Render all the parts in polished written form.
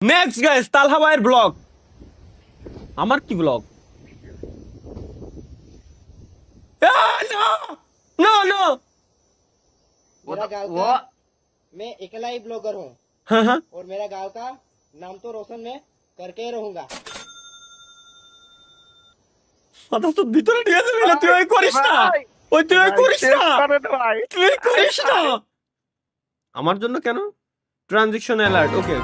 Next guys, তালহা ভাইয়ের blog. আমার কি ব্লগ? নো নো, मेरा गांव का मैं अकेला ही ब्लॉगर हूँ হ্যাঁ হ্যাঁ, और मेरा गांव का नाम तो रोशन मैं करके ही रहूंगा। কথা তো ভিতরে নিয়ে যাবে না, তুই ওই করিস না, ওই তুই ওই করিস না, তুই ওই করিস না। আমার জন্য কেন? ট্রানজিশন অ্যালার্ট, ওকে।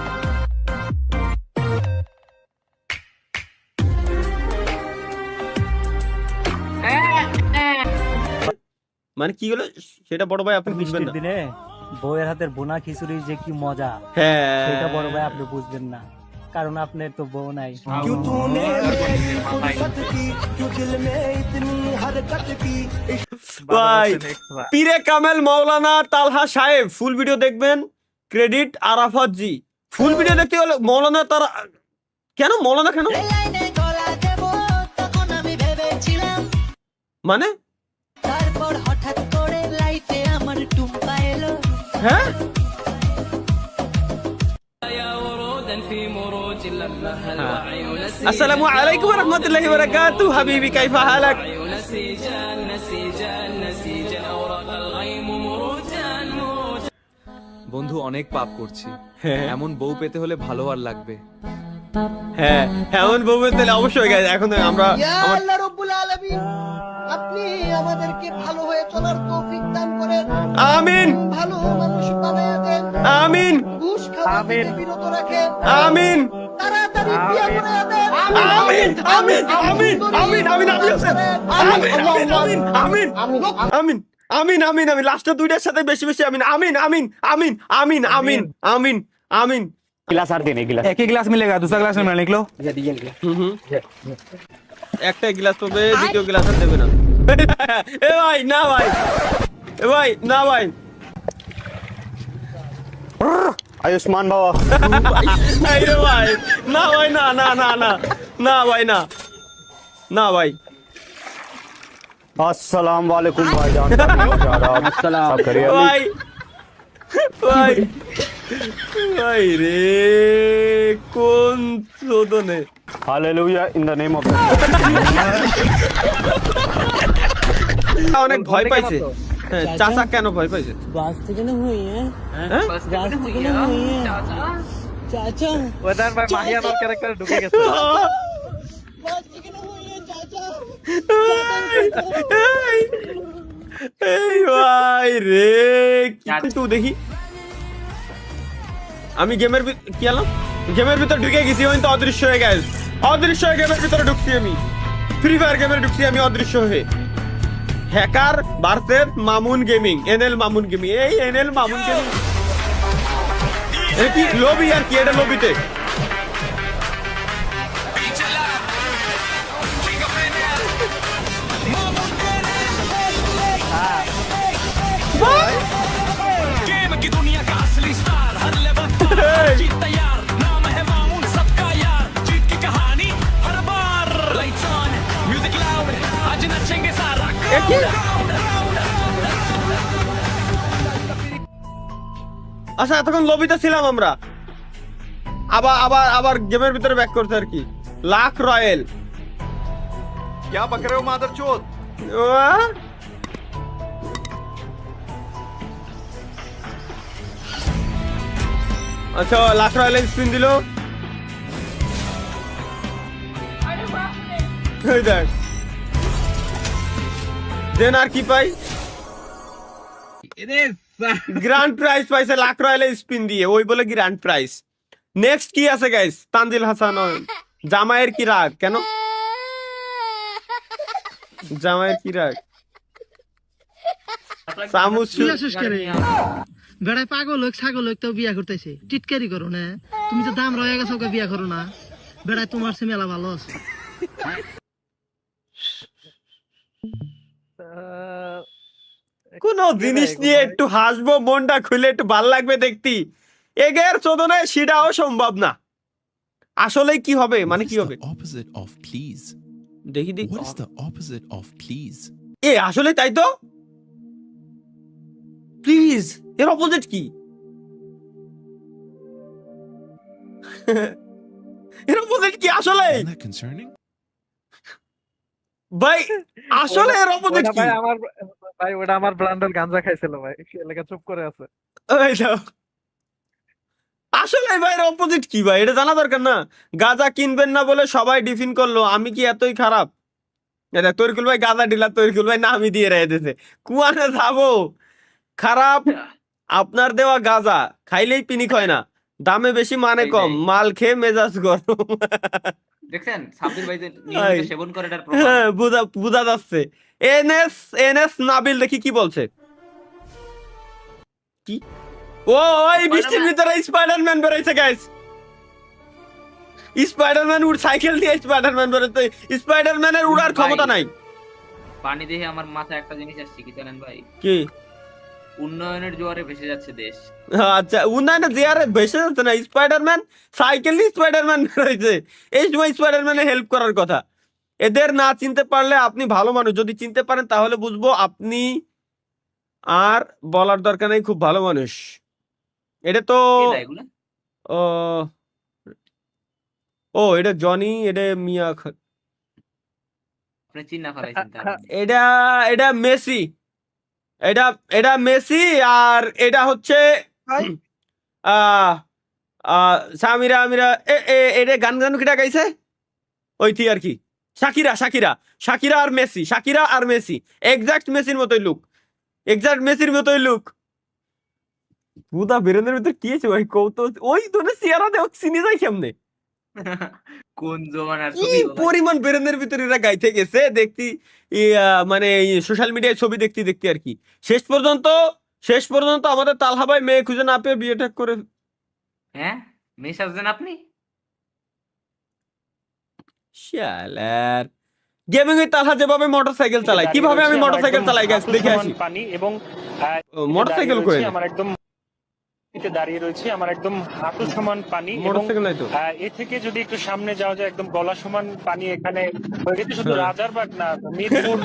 মানে কি হলো সেটা বড় ভাই আপনি বুঝবেন বৃষ্টির না। দিনে বউয়ের হাতের বোনা খিচুড়ি যে কি মজা, হ্যাঁ, সেটা বড় ভাই আপনি বুঝবেন না, কারণ আপনার তো বউ নাই। ভাই পীরে কামেল মাওলানা তালহা সাহেব ফুল ভিডিও দেখবেন। ক্রেডিট আরাফাত জি। ফুল ভিডিও দেখতে হলে মাওলানা তারা কেন? মাওলানা কেন মানে? তারপর হঠাৎ করে লাইফে আমার টুম্পা এলো। হ্যাঁ, আসসালামু আলাইকুম ওয়া রাহমাতুল্লাহি ওয়া বারাকাতুহু। হাবিবি কাইফা হালাক? বন্ধু অনেক পাপ করছি, হ্যাঁ এমন বউ পেতে হলে ভালো আর লাগবে। হ্যাঁ, এমন বলবেন তাহলে অবশ্যই গাইজ। এখন আমরা ইয়া আল্লাহ রব্বুল আলামিন, আপনি আমাদেরকে ভালো হয়ে চলার তৌফিক দান করেন। আমিন ভালো মানুষ বানায়া দেন। আমিন ঘুষ খাওয়া থেকে বিরত রাখেন। আমিন তাড়াতাড়ি বিয়ে করে দেন। আমিন আমিন আমিন আমিন আমিন আমিন আমিন আমিন আমিন আমিন আমিন আমিন লাস্ট দুইটার সাথে বেশি বেশি আমিন আমিন আমিন আমিন আমিন আমিন আমিন আমিন। गिलास और देने गिलास एक ही गिलास मिलेगा, दूसरा गिलास में निकलो। একটা গ্লাস পাবে, দ্বিতীয় গ্লাস আর দেবে না। এ ভাই না ভাই, এ ভাই না ভাই, आयुष्मान बाबा এই রে ভাই না ভাই, না না না না না ভাই, না না ভাই। अस्सलाम वालेकुम भाईजान अस्सलाम ভাই ভাই ভাই রে, কোন চোদনে hallelujah in the name of অনেক ভয় পাইছে। হ্যাঁ, চাচা কেন ভয় পাইছে? বাস থেকে না হুই হ্যাঁ, হ্যাঁ? বাস থেকে না হুই চাচা, ওদার ভাই মাহিয়ানোর ক্যারেক্টার ঢুকে গেছে। বাস থেকে না হুই চাচা। এই ভাই রে, কিন্তু দেখি আমি গেমের কি আলাম, গেমের ভিতর ঢুকে গেছি, তো অদৃশ্য হয়ে গেছে। অদৃশ্য হয়ে গেমের ভিতরে ঢুকছি আমি, ফ্রি ফায়ার গেমের ঢুকছি আমি অদৃশ্য হয়ে। Hacker versus Mamun gaming, NL Mamun gaming. এই এনএল মামুন গেমিং এটা কি লবি আর কি? এটা লবিতে আচ্ছা, এতক্ষণ লবিতে ছিলাম আমরা, আবার আবার আবার গেমের ভিতরে ব্যাক করতে আর কি। লাখ রয়্যাল क्या बक रहे हो मादरचोद? আচ্ছা, লাখ রয়্যাল স্পিন দিল। এই দেখ, দেন আর কি পাই? গ্র্যান্ড প্রাইজ পাইছে লাখ রয়্যাল স্পিন দিয়ে, ওই বলে গ্র্যান্ড প্রাইজ। নেক্সট কি আছে গাইস? তানজিল হাসান জামাইয়ের কি রাগ? কেন জামাইয়ের কি রাগ? বেড়ায় পাগল হোক ছাগল হোক তো বিয়া করতেছে, টিটকারি করো না। তুমি তো দাম রয়ে গেছো, বিয়া করো না। বেড়ায় তোমার সে মেলা ভালো আছে। কোন জিনিস নিয়ে একটু হাসবো, মনটা খুলে একটু ভাল লাগবে দেখতি, এগের চোদনায় সেটাও সম্ভব না। আসলে কি হবে, মানে কি হবে opposite of please? দেখি দেখি। What is the opposite of please? এ আসলে তাই তো, প্লিজ এর অপোজিট কি? এর অপোজিট কি আসলে? Isn't that concerning? ভাই আসলে এর অপোজিট কি? ভাই ওটা আমার ব্র্যান্ডের গাঞ্জা খাইছিল ভাই, এলাকা চুপ করে আছে। এই দাও। আসলে ভাই এর অপোজিট কি ভাই? এটা জানা দরকার না? গাঁজা কিনবেন না বলে সবাই ডিফিন করলো, আমি কি এতই খারাপ? এটা তরিকুল ভাই গাঁজা ডিলার, তরিকুল ভাই নামই দিয়ে রেখেছে। কুয়ানে যাবো খারাপ। আপনার দেওয়া গাঁজা খাইলেই পিনিক হয় না, দামে বেশি মানে কম, মাল খেয়ে মেজাজ গরম। দেখছেন সাব্বির ভাই যে নিয়মিত সেবন করে এটার প্রমাণ। হ্যাঁ, বুঝা যাচ্ছে। এনএস নাবিল দেখি কি বলছে। কি? ও এই বৃষ্টির ভিতরে স্পাইডারম্যান বেরোইছে গাইস। স্পাইডারম্যান সাইকেল দিয়ে স্পাইডারম্যান বেরোতে, স্পাইডারম্যানের উড়ার ক্ষমতা নাই। পানি দেখে আমার মাথায় একটা জিনিস আসছে, কি জানেন ভাই? কি? উন্নয়নের জোয়ারে ভেসে যাচ্ছে দেশ। আচ্ছা, উন্নয়নের জোয়ারে ভেসে যাচ্ছে না, স্পাইডারম্যান সাইকেল দিয়ে স্পাইডারম্যান বেরোইছে। এই সময় স্পাইডারম্যানের হেল্প করার কথা। এদের না চিনতে পারলে আপনি ভালো মানুষ, যদি চিনতে পারেন তাহলে বুঝবো আপনি, আর বলার দরকার নেই, খুব ভালো মানুষ। এটা তো ও ও এটা জনি, এটা মিয়া, আপনি চিন্না ফেলাইছেন তার মানে। এটা মেসি, এটা মেসি, আর এটা হচ্ছে সামিরা আমিরা। এটা গান কিটা গাইছে ওইটি আর কি, শাকিরা আর মেসি এক্সাক্ট মেসির মতোই লুক, এক্সাক্ট মেসির মতোই লুক। পুদা বেরেনের ভিতরে কি আছে ভাই? কৌতো ওই তোনে সিয়ারা দেও চিনি যাই কেমনে? কোন জমানার কি ছবি পরিমাণ বেরেনের ভিতরে এরা গাইতে গেছে দেখতি, মানে সোশ্যাল মিডিয়ায় ছবি দেখতে আর কি। শেষ পর্যন্ত আমাদের তালহা ভাই মেয়ে খুঁজে না পেয়ে বিয়ে ঠিক করে। হ্যাঁ মেয়ে সাজছেন আপনি? শালার গেমিং এর তালহা যেভাবে মোটরসাইকেল চালায়, কিভাবে আমি মোটরসাইকেল চালাই গাইস দেখে আসি। পানি এবং মোটরসাইকেল কই? আমার একদম দাঁড়িয়ে রয়েছে, আমার একদম হাঁটু সমান পানি, মোটরসাইকেল নাই তো। এ থেকে যদি একটু সামনে যাওয়া যায় একদম গলা সমান পানি। এখানে শুধু রাজারবাগ না, মিরপুর,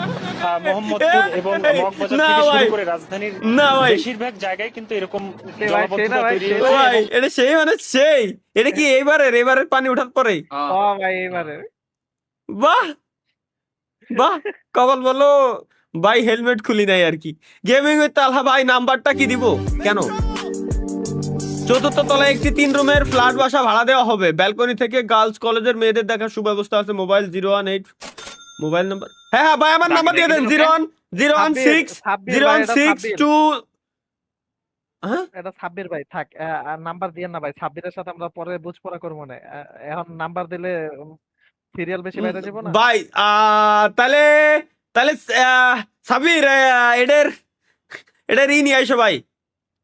মোহাম্মদপুর এবং মগবাজার থেকে শুরু করে রাজধানীর বেশিরভাগ জায়গায় কিন্তু এরকম জলাবদ্ধতা তৈরি হয়েছে। ভাই এটা সেই মানে সেই, এটা কি এবারের পানি ওঠার পরে? ভাই এবারে বাহ কবল বলো ভাই, হেলমেট খুলি নাই আর কি। গেমিং উইথ তালহা ভাই নাম্বারটা কি দিব? কেন? 4th তলায় একটি 3 রুমের ফ্ল্যাট বাসা ভাড়া দেওয়া হবে। ব্যালকনি থেকে গার্লস কলেজের মেয়েদের দেখার সুব্যবস্থা আছে। Mobile 018 mobile number. হ্যাঁ ভাই আমার নাম্বার দিয়ে দেন 016 হ্যাঁ এটা সাব্বির ভাই থাক, নাম্বার দিয়েন না ভাই, সাব্বিরের সাথে আমরা পরে বুঝপড়া করবো না। এখন নাম্বার দিলে সিরিয়াল বেশি বাইরে যাবো না ভাই। তাহলে সাবির এদের নিয়ে আইসো ভাই।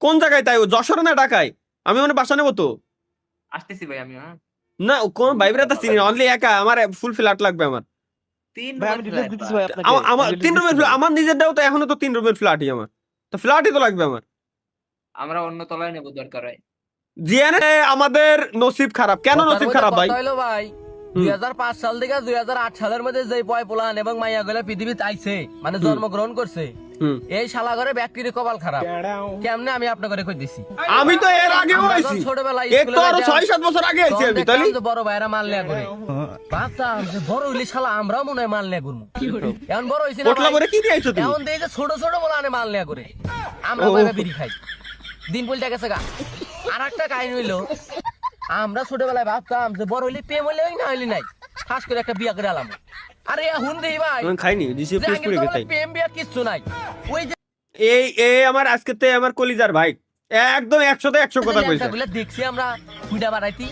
কোন জায়গায়? তাই যশোর না ঢাকায়? আমি মানে বাসা নেবো তো। আসতেছি ভাই আমি। হ্যাঁ না কোন ভাইবরা তো চিনি, অনলি একা। আমার ফুল ফ্ল্যাট লাগবে আমার। 3 আমার 3 রুমের ফ্ল্যাট, আমার নিজের দাও তো, এখনো তো 3 রুমের ফ্ল্যাটই আমার, তো ফ্ল্যাটই তো লাগবে আমার। আমরা অন্য তলায় নেব দরকার হয়। জিয়ানে আমাদের নসিব খারাপ। কেন নসিব খারাপ ভাই? ভাই 2005 সাল থেকে 2008 সালের মধ্যে যে বয় পোলান এবং মাইয়া গুলা পৃথিবীতে আইছে, মানে জন্মগ্রহণ করছে, এই শালা ঘরে ব্যক্তির কপাল খারাপ। কেমনে আমি আপনাকে কই দিছি? আমি তো এর আগেও আইছি, ছোটবেলায় এক তো আরো 6-7 বছর আগে আইছি আমি। তাইলে বড় ভাইরা মাল নেয়া করে ভাবতাম যে বড় হইলে শালা আমরাও মনে হয় মাল নেয়া করবো। এখন বড় হইছি না পোটলা করে কি নিয়ে আইছো তুমি? এখন দেখি যে ছোট বলানে মাল নেয়া করে, আমরা ভাইবা বিড়ি খাই। দিন পলটা গেছে গা। আর একটা কাহিনী হইলো, আমরা ছোটবেলায় ভাবতাম যে বড় হইলে প্রেম হইলে না হইলে নাই, খাস করে একটা বিয়া করে আলাম। আরে হুন দেই ভাই আমি খাইনি, রিসিভ প্লিজ করে গেতাই। প্রেম বিয়া কিছু নাই। ওই যে এই আমার আজকেতে আমার কলিজার ভাই একদম 100তে 100 কথা কইছে। বলে দেখছি আমরা কুইডা বাড়াইতি,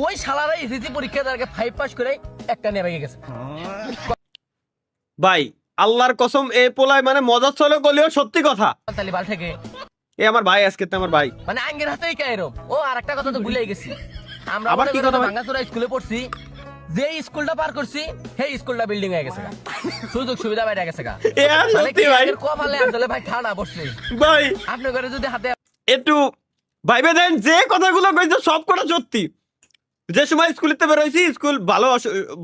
ওই শালারা এসএসসি পরীক্ষা দাঁড়কে 5 পাস করে একটা নিয়ে ভেঙে গেছে ভাই। আল্লাহর কসম এই পোলায় মানে মজা চলে গলেও সত্যি কথা। তালিবাল থেকে এই আমার ভাই আজকেতে আমার ভাই মানে আঙ্গের হাতেই কায়রম। ও আরেকটা কথা তো ভুলেই গেছি, আমরা আবার কি কথা? ভাঙ্গাচোরা স্কুলে পড়ছি, যে স্কুলটা পার করছি সেই স্কুলটা বিল্ডিং হয়ে গেছে, সুযোগ সুবিধা বাইরে গেছে। সত্যি ভাই কপালে আসলে ভাই ঠান্ডা পড়ছে ভাই। আপনার ঘরে যদি হাতে একটু ভাইবে দেন, যে কথাগুলো কইছে সব কথা সত্যি। যে সময় স্কুলেতে বের হইছি, স্কুল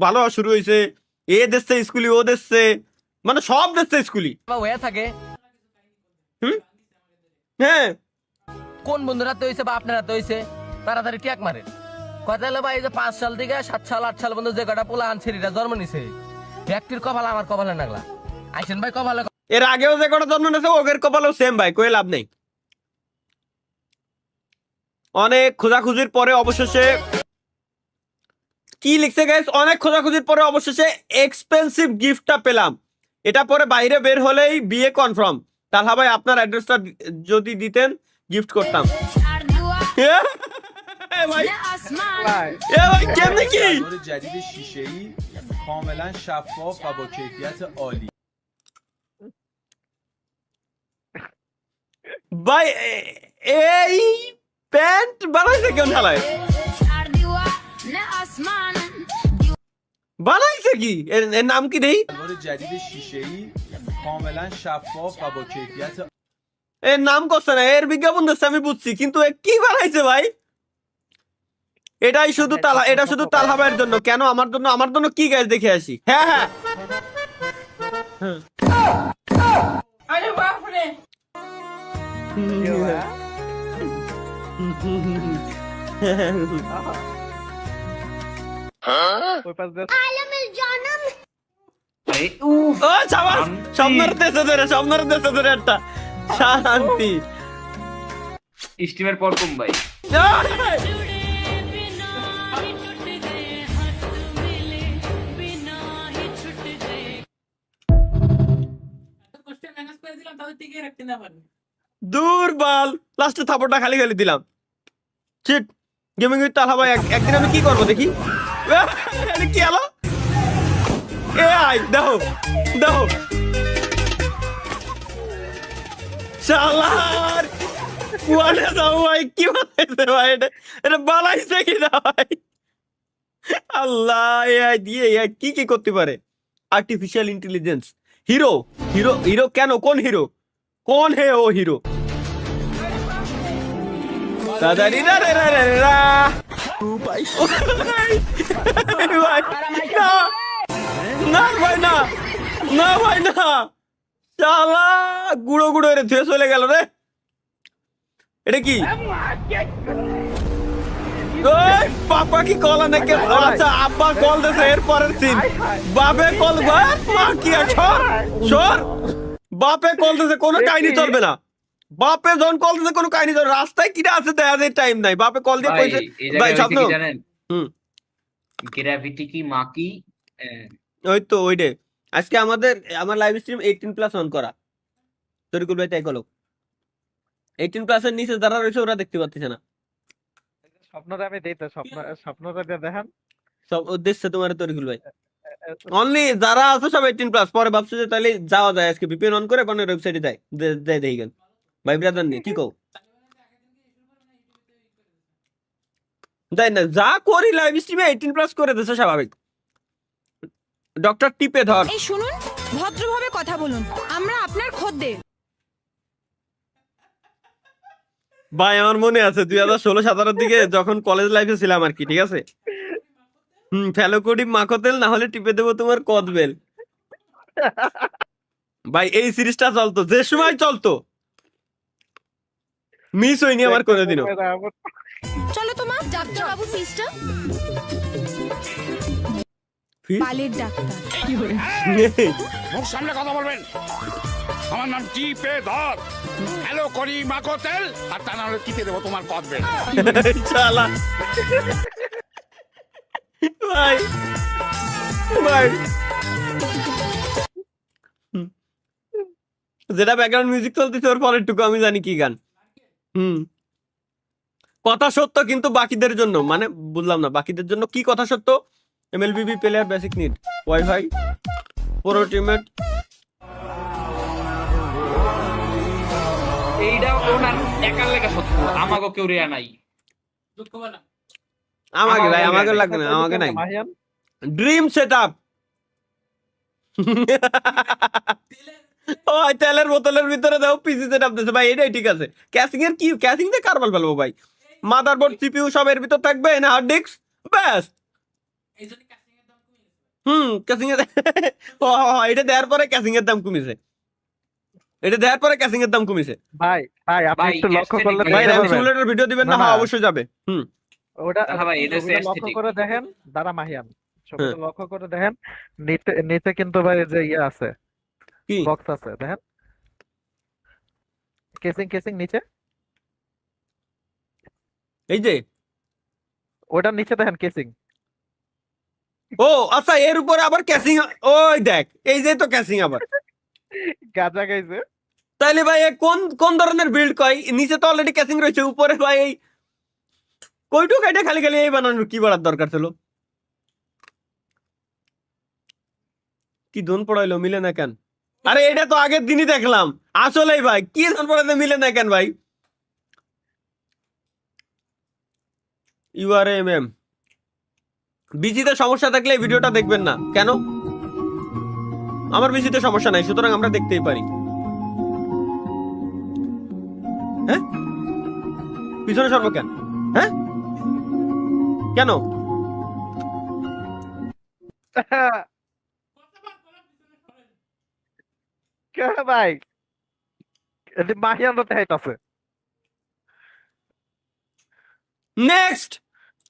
ভালো শুরু হইছে, এ দেশে স্কুলি, ও দেশে, মানে সব দেশে স্কুলি হয়ে থাকে। হ্যাঁ কোন বন্ধুর হাতে হইছে বা আপনার হাতে হইছে, তাড়াতাড়ি ট্যাগ মারে কথা হলো ভাই, এই যে 5 সাল থেকে 7 সাল 8 সাল পর্যন্ত যে কটা পোলা আনছেরিটা জন্ম নিছে, ব্যক্তির কপাল আমার কপালে নাগলা। আইছেন ভাই কপালে। এর আগেও যে কটা জন্ম নিয়েছে ওদের কপালেও সেম ভাই, কই লাভ নেই। অনেক খোঁজাখুঁজির পরে অবশেষে কি লিখছে গাইস, অনেক খোঁজাখুঁজির পরে অবশেষে এক্সপেন্সিভ গিফটটা পেলাম। এটা পরে বাইরে বের হলেই বিয়ে কনফার্ম। তাহলে ভাই আপনার অ্যাড্রেসটা যদি দিতেন গিফট করতাম। এ ভাই কেমনে কি جدید شیشه‌ای کاملا شفاف و با کیفیت عالی ভাই এই প্যান্ট বানাইছে কেন ঢালায়? বানাইছে কি? এর নাম কি দেই? الوار جدید شیشه‌ای کاملا شفاف و با کیفیت এর নাম করছে না, এর বিজ্ঞাপন দিচ্ছে আমি বুঝছি, কিন্তু এ কি বানাইছে ভাই? এটাই শুধু তালা, এটা শুধু তালহা ভাইয়ের জন্য। কেন আমার জন্য? আমার জন্য কি গাইস দেখে আসি। হ্যাঁ হ্যাঁ আরে বাপ রে, ওই পাশ দিয়ে আরে ও সাবাস, স্বপ্নের দেশে ধরে, স্বপ্নের দেশে ধরে একটা শান্তি। স্টিমের পর কম ভাই। দুর্বল, লাস্টে থাপড়টা খালি খালি দিলাম। চিট গেমিং উইথ তালহা ভাই, একদিন আমি কি করবো দেখি। এটা কি হলো? এ আই দেখো দেখো শালার কুয়ানে যাও ভাই, কি বানাইছে ভাই? এটা বানাইছে কি না ভাই? আল্লাহ, এআই দিয়ে এআই কি কি করতে পারে। Artificial intelligence. Hero hero hero কেন? কোন হিরো? কোন হে ও হিরো? না ভাই না, না ভাই না, শালা গুঁড়ো গুঁড়ো রে ধুয়ে চলে গেল রে। এটা কি? ওই পাপা কি কল নাকি? আচ্ছা আব্বা কল দিয়েছে, এর পরের সিন বাপে কল। মা কি সর, বাপে কল দিয়েছে, কোনো কাহিনী চলবে না। বাপে যখন কল দিয়েছে কোনো কাহিনী চলবে। রাস্তায় কিটা আছে দেখা যায়, টাইম নাই। বাপে কল দিয়ে কইছে ভাই স্বপ্ন। গ্র্যাভিটি কি মা কি? ওই তো ওইটে। আজকে আমার লাইভ স্ট্রিম 18+ অন করা। তরিকুল ভাই তাই কলো 18+ এর নিচে যারা রয়েছে ওরা দেখতে পাচ্ছে না। স্বপ্নটা আমি দেই তো, স্বপ্নটা দিয়ে দেখান সব উদ্দেশ্যে তোমার তরিকুল ভাই। অনলি যারা আছে সব 18+। পরে ভাবছো যে তাহলে যাওয়া যায়, আজকে ভিপিএন অন করে কোন ওয়েবসাইটে যায় দেখি কেন ভাই ব্রাদার নেই কি কও? তাই না, যা করি লাইভ স্ট্রিমে 18+ করে দিছে স্বাভাবিক। ডক্টর টিপে ধর। এই শুনুন, ভদ্রভাবে কথা বলুন, আমরা আপনার খদ্দের। ভাই আমার মনে আছে 2016-17 দিকে যখন কলেজ লাইফে ছিলাম আর কি, ঠিক আছে। ফেলোকোডি মাখতেল না হলে টিপে দেবো তোমার কদবেল। ভাই এই সিরিজটা চলতো, যে সময় চলতো, মিস হয়নি আমার কোনোদিনও। চলো তোমার ডাক্তার বাবু ফিসটা। বালের ডাক্তার কি হলো? মুখ সামনে কথা বলবেন। আমার নাম টিপে ধর। হ্যালো করি মাখতেল, আর তা না হলে টিপে দেবো তোমার কদবেল। শালা ভাই ভাই যেটা ব্যাকগ্রাউন্ড মিউজিক চলতেছে ওর পরেরটুকু আমি জানি কি গান। কথা সত্য কিন্তু বাকিদের জন্য, মানে বুঝলাম না বাকিদের জন্য কি কথা সত্য? এমএলবিবি প্লেয়ার বেসিক নিড ওয়াইফাই পুরো টিমমেট। এইটা ওনার একার লেখা সত্য, আমাকে কেউ রেয়া নাই। আমাকে ভাই, আমাকে লাগবে না, আমাকে নাই। Dream setup. ও তেলের বোতলের ভিতরে দাও পিসি সেটআপ দিছে ভাই, এটাই ঠিক আছে। ক্যাসিং এর কি, ক্যাসিং দিয়ে কারবাল ফেলবো ভাই। মাদারবোর্ড সিপিইউ সব এর ভিতর থাকবে না, হার্ড ডিস্ক ব্যাস। ক্যাসিং এর এটা দেওয়ার পরে ক্যাসিং এর দাম কমিছে, এটা দেওয়ার পরে ক্যাসিং এর দাম কমিছে। ভাই ভাই আপনি একটু লক্ষ্য করলে ভাই র্যাম সিমুলেটর ভিডিও দিবেন না? হ্যাঁ অবশ্যই যাবে। ওটা তাহলে ভাই এটা হচ্ছে ছবিটা লক্ষ্য aesthetic। করে দেখেন, দাঁড়া মাহিয়ান, ছবিটা লক্ষ্য করে দেখেন, নিচে নিচে কিন্তু ভাই এই যে ইয়ে আছে, কি বক্স আছে দেখেন, কেসিং কেসিং নিচে, এই যে ওটার নিচে দেখেন কেসিং। ও আচ্ছা, এর উপরে আবার ক্যাসিং, ওই দেখ এই যে তো ক্যাসিং আবার। গাজা গাইছে। তাইলে ভাই এ কোন কোন ধরনের বিল্ড কয়? নিচে তো অলরেডি ক্যাসিং রয়েছে, উপরে ভাই এই কইটুক এটা খালি খালি এই বানানোর কি বাড়ার দরকার ছিল? কি ধন পড়াইলো, মিলে না কেন? আরে এটা তো আগের দিনই দেখলাম। আসলেই ভাই কি ধন পড়াইতে মিলে না কেন ভাই? URMM বিজিতে সমস্যা থাকলে এই ভিডিওটা দেখবেন না কেন? আমার বিজিতে সমস্যা নাই, সুতরাং আমরা দেখতেই পারি। হ্যাঁ, পিছনে সর্ব কেন? হ্যাঁ, কেন? কে ভাই, এটি মাহিয়ান তো দেখাইতাছে। Next,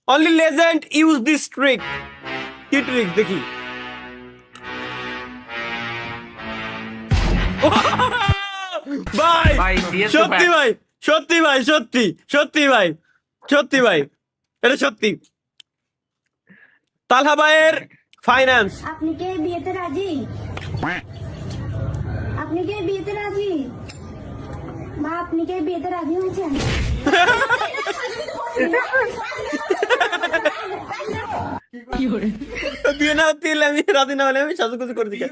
only legend use this trick. কি ট্রিক দেখি? ভাই ভাই দিয়েছো সত্যি ভাই। ভাই, সত্যি ভাই, সত্যি সত্যি ভাই, সত্যি ভাই, এটা সত্যি। তালহা ভাইয়ের ফাইন্যান্স। আপনি কি বিয়েতে রাজি? আপনি কি বিয়েতে রাজি? মা আপনি কি বিয়েতে রাজি হয়েছেন? বিয়ে না হতে আমি রাজি না হলে আমি সাজুগুজু করে দিই।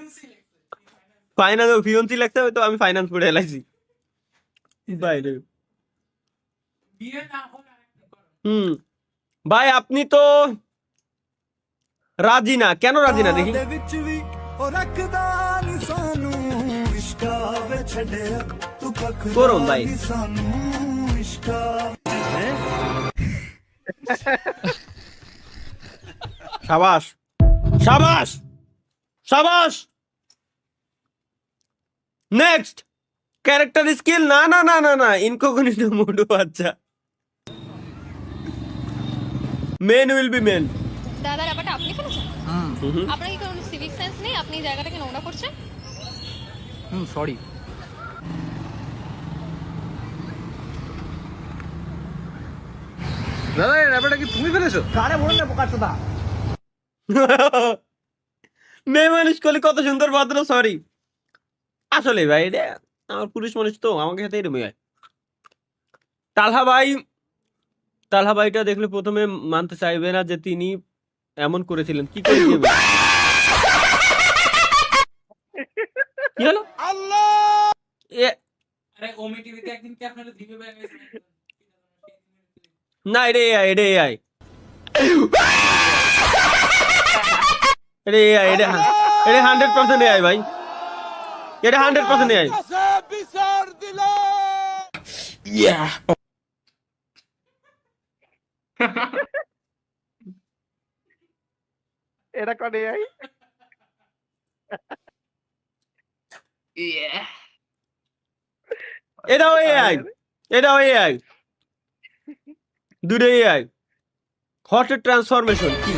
ফাইন্যান্স ফিয়ন্সি লাগতে হবে তো আমি ফাইন্যান্স পড়ে এলাইছি ভাই রে। ভাই আপনি তো রাজি না, কেন রাজি না দেখি? করুন ভাই। সাবাস সাবাস সাবাস। Next, character skill. না না না না না, ইনকগনিটো মোড। আচ্ছা, মেন উইল বি মেন। দাদা ব্যাপারটা আপনি করেছেন? আপনার কি কোনো সিভিক সেন্স নেই? আপনি জায়গাটাকে নোংরা করছেন। সরি। দাদা এই র্যাপটা কি তুমি ফেলেছো? কারে বলেন না বোকার চোদা। মেয়ে মানুষ করলে কত সুন্দর ভদ্র। সরি, আসলে ভাই এটা আমার পুরুষ মানুষ তো, আমাকে সাথে এরকমই হয়। তালহা ভাই, তালহা ভাইটা দেখলে প্রথমে মানতে চাইবে না যে তিনি এমন করেছিলেন। কি করেছিলেন? কি হলো? না এটা AI, এটা AI, এটা AI, এটা 100% AI ভাই, এটা 100% AI। এটা করে আই এটাও AI, এটাও AI, দুটো AI। হট ট্রান্সফরমেশন কি?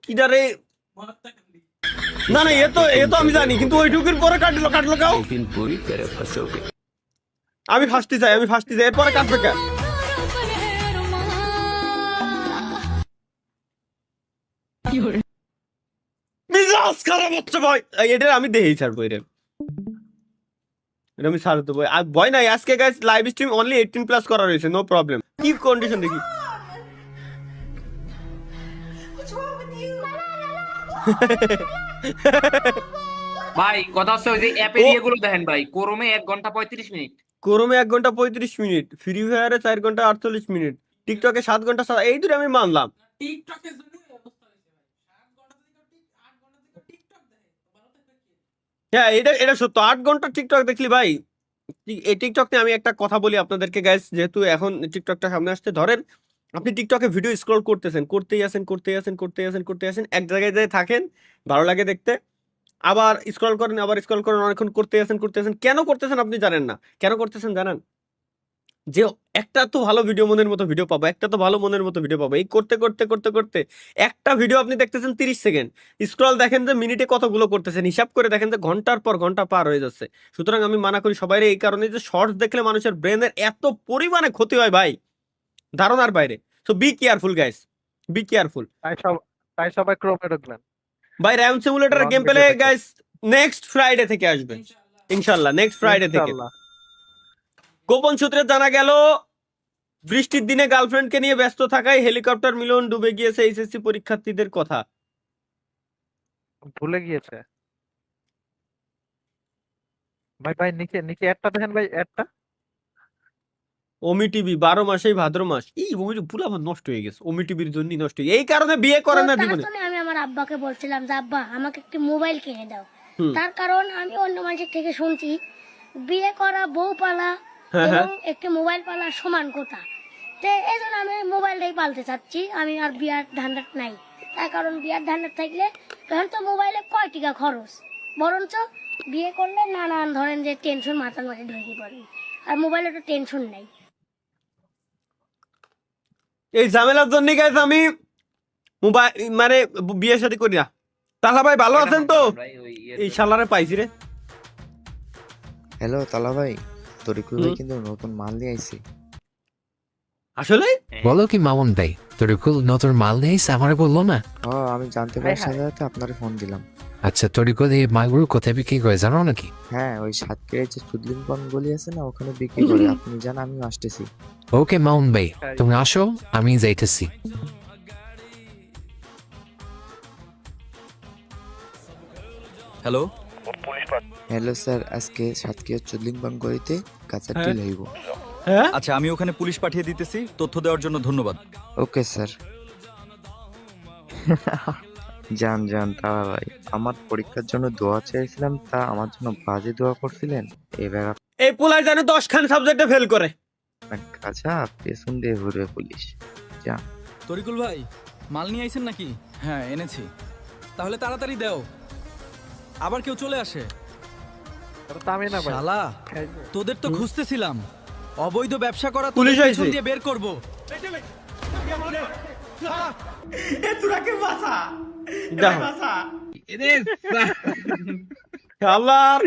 কিদারে? না না, এ তো আমি জানি, কিন্তু ওইটুকুর পরে কাটলো কাও। আমি ফার্স্টে চাই, আমি ফার্স্টে চাই, এরপরে কাটবে কে? মিজাজ খারাপ হচ্ছে ভাই। এটা আমি দেখেই ছাড়বো, এটা আমি ছাড় দেবো। আর ভয় নাই, আজকে গাইস লাইভ স্ট্রিম অনলি 18+ করা রয়েছে, নো প্রবলেম। কি কন্ডিশন দেখি? ভাই কথা হচ্ছে ওই যে অ্যাপের ইয়েগুলো দেখেন ভাই, ক্রোমে 1 ঘন্টা 35 মিনিট, ক্রোমে 1 ঘন্টা 35 মিনিট, ফ্রি ফায়ারে 4 ঘন্টা 48 মিনিট, টিকটকে 7 ঘন্টা। এই দুটো আমি মানলাম। হ্যাঁ, এটা সত্য। 8 ঘন্টা টিকটক দেখলি ভাই। এই টিকটক নিয়ে আমি একটা কথা বলি আপনাদেরকে গাইস, যেহেতু এখন টিকটকটা সামনে আসছে। ধরেন আপনি টিকটকে ভিডিও স্ক্রল করতেছেন, করতেই আছেন, এক জায়গায় যায় থাকেন, ভালো লাগে দেখতে, আবার স্ক্রল করেন, অনেকক্ষণ করতেই আছেন। কেন করতেছেন আপনি জানেন না। কেন করতেছেন জানেন? যে একটা তো ভালো ভিডিও মনের মতো ভিডিও পাবো, এই করতে একটা ভিডিও আপনি দেখতেছেন 30 সেকেন্ড, স্ক্রল দেখেন যে মিনিটে কতগুলো করতেছেন, হিসাব করে দেখেন যে ঘন্টার পর ঘন্টা পার হয়ে যাচ্ছে। সুতরাং আমি মানা করি সবাই এই কারণে যে শর্টস দেখলে মানুষের ব্রেনের এত পরিমাণে ক্ষতি হয় ভাই, ধারণার বাইরে। So be careful guys, be careful. তাই সবাই ক্রোমে ঢুকবেন ভাই RAM simulator long game play video দেখে। গাইস নেক্সট ফ্রাইডে থেকে আসবে ইনশাআল্লাহ, নেক্সট ফ্রাইডে থেকে। ইনশাআল্লাহ। গোপন সূত্রে জানা গেল বৃষ্টির দিনে গার্লফ্রেন্ডকে নিয়ে ব্যস্ত থাকায় হেলিকপ্টার মিলন ডুবে গিয়েছে এইচএসসি পরীক্ষার্থীদের কথা। ভুলে গিয়েছে ভাই নিচে নিচে একটা দেখেন ভাই, একটা ওমি টিভি 12 মাসেই ভাদ্র মাস, এই ওমি পুরো আমার নষ্ট হয়ে গেছে, ওমি টিভির জন্যই নষ্ট হয়ে, এই কারণে বিয়ে করে না জীবনে। আমি আমার আব্বাকে বলছিলাম যে আব্বা আমাকে একটি মোবাইল কিনে দাও, তার কারণ আমি অন্য মানুষের থেকে শুনছি বিয়ে করা, বউ পালা এবং একটি মোবাইল পালা সমান কথা। তো এই জন্য আমি মোবাইলটাই পালতে চাচ্ছি, আমি আর বিয়ার ধান্দাট নাই। তার কারণ বিয়ার ধান্দাট থাকলে তখন তো মোবাইলে কয় টাকা খরচ, বরঞ্চ বিয়ে করলে নানান ধরেন যে টেনশন মাথার মাঝে ঢুকে পড়ে, আর মোবাইলে তো টেনশন নাই। এই ঝামেলার জন্য গাইস আমি মোবাইল মানে বিয়ে শাদী করি না। তাহলে ভাই ভালো আছেন তো? এই শালারে পাইছি রে। হ্যালো তালা ভাই, তরিকুল ভাই কিন্তু নতুন মাল নিয়ে আইছে। আসলে বলো কি মামুন ভাই, তরিকুল নতুন মাল নিয়ে আইছে? আমারে বললো না। আমি জানতে পারার সাথে সাথে আপনারে ফোন দিলাম। আচ্ছা, তরিকুল এই মালগুলো কোথায় বিক্রি করে জানো নাকি? হ্যাঁ, ওই সাতক্ষীরায় যে চুদলিংপন গলি আছে না, ওখানে বিক্রি করে। আপনি জান, আমিও আসতেছি। ওকে মামুন ভাই, তুমি আসো, আমি যাইতেছি। হ্যালো হ্যালো স্যার, আজকে সাতক্ষীরা চুদলিংপন গলিতে কাঁচা ডিল হইব। আচ্ছা, আমি ওখানে পুলিশ পাঠিয়ে দিতেছি। তথ্য দেওয়ার জন্য ধন্যবাদ। Okay sir. জান জান তালা ভাই, আমার পরীক্ষার জন্য দোয়া চেয়েছিলাম, তা আমার জন্য বাজে দোয়া করছিলেন। এবার এই পোলাই জানে 10 খান সাবজেক্টে ফেল করে। কাঁচা পেছন দিয়ে ঘুরবে পুলিশ। যা তরিকুল ভাই, মাল নিয়ে আইছেন নাকি? হ্যাঁ এনেছি। তাহলে তাড়াতাড়ি দাও, আবার কেউ চলে আসে। শালা, তোদের তো খুঁজতেছিলাম। অবৈধ ব্যবসা করা পুলিশ তোদের আইছে। পেছন দিয়ে বের করব। এ তোরাকে বাঁচা, বাঁচা। আল্লাহর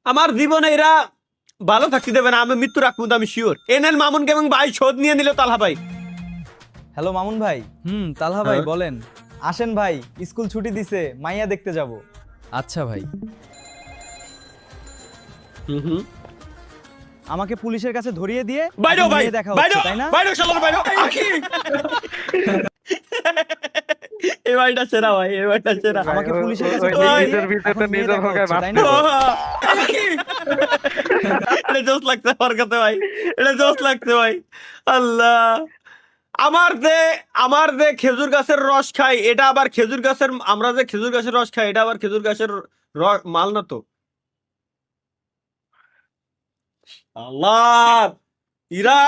আমার জীবনে এরা ভালো থাকতে দেবে না, আমি মৃত্যু রাখবো, আমি শিওর। এনএল মামুন গেমিং ভাই শোধ নিয়ে নিল তালহা ভাই। হ্যালো মামুন ভাই। তালহা ভাই বলেন। আসেন ভাই, স্কুল ছুটি দিছে, মাইয়া দেখতে যাব। আচ্ছা ভাই। আমাকে পুলিশের কাছে ধরিয়ে দিয়ে বাইরে ভাই, দেখা বাইরে হচ্ছে তাই না? বাইরে শালার বাইরে। এই ভাইটা সেরা ভাই, এই ভাইটা সেরা। আমাকে পুলিশের কাছে নিজের ভিতরে নিজের হোগায় তাই না? এটা জোস লাগছে আমার কাছে ভাই, এটা জোস লাগছে ভাই। আল্লাহ, আমার যে খেজুর গাছের রস খাই, এটা আবার খেজুর গাছের, আমরা যে খেজুর গাছের রস খাই, এটা আবার খেজুর গাছের মাল না তো। আল্লাহ, ইরা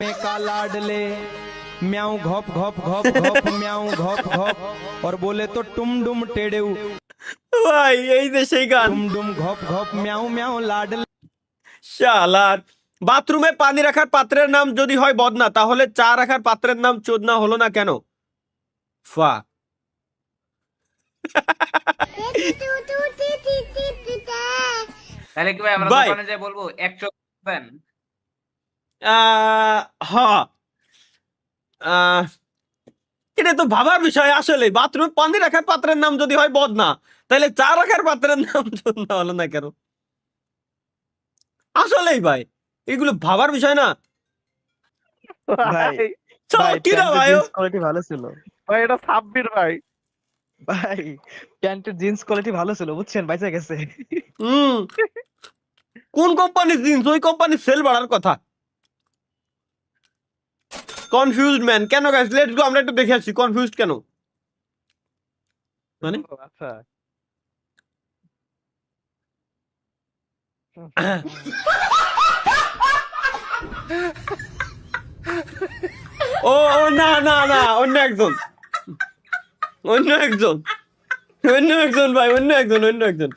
का लाडले म्याऊ घोप घोप घोप घोप म्याऊ घोप घोप और बोले तो टुम डुम टेढ़े ভাই, এই যে সেই গান, टुम डुम घोप घोप म्याऊ म्याऊ लाडले। শালার, বাথরুমে পানি রাখার পাত্রের নাম যদি হয় বদনা, তাহলে চা রাখার পাত্রের নাম চোদনা হলো না কেন? ফা তাহলে কি ভাই আমরা ভাই। দোকানে যাই বলবো 100 দেন? হ্যাঁ, এটা তো ভাবার বিষয় আসলে। বাথরুমে পানি রাখার পাত্রের নাম যদি হয় বদনা, তাহলে চা রাখার পাত্রের নাম চোদনা হলো না কেন? আসলেই ভাই, এগুলো ভাবার বিষয় না ভাই। চল, কি রে ভাই? কোয়ালিটি ভালো ছিল ভাই, এটা সাব্বির ভাই। ভাই, প্যান্টের জিন্স কোয়ালিটি ভালো ছিল, বুঝছেন, বাইচা গেছে। কোন কোম্পানির জিন্স? ওই কোম্পানির সেল বাড়ার কথা। Confused man. কেন গাইস? লেটস গো, আমরা একটু দেখে আসি কনফিউজড কেন। মানে আচ্ছা ও ও না না না, অন্য একজন ভাই, অন্য একজন।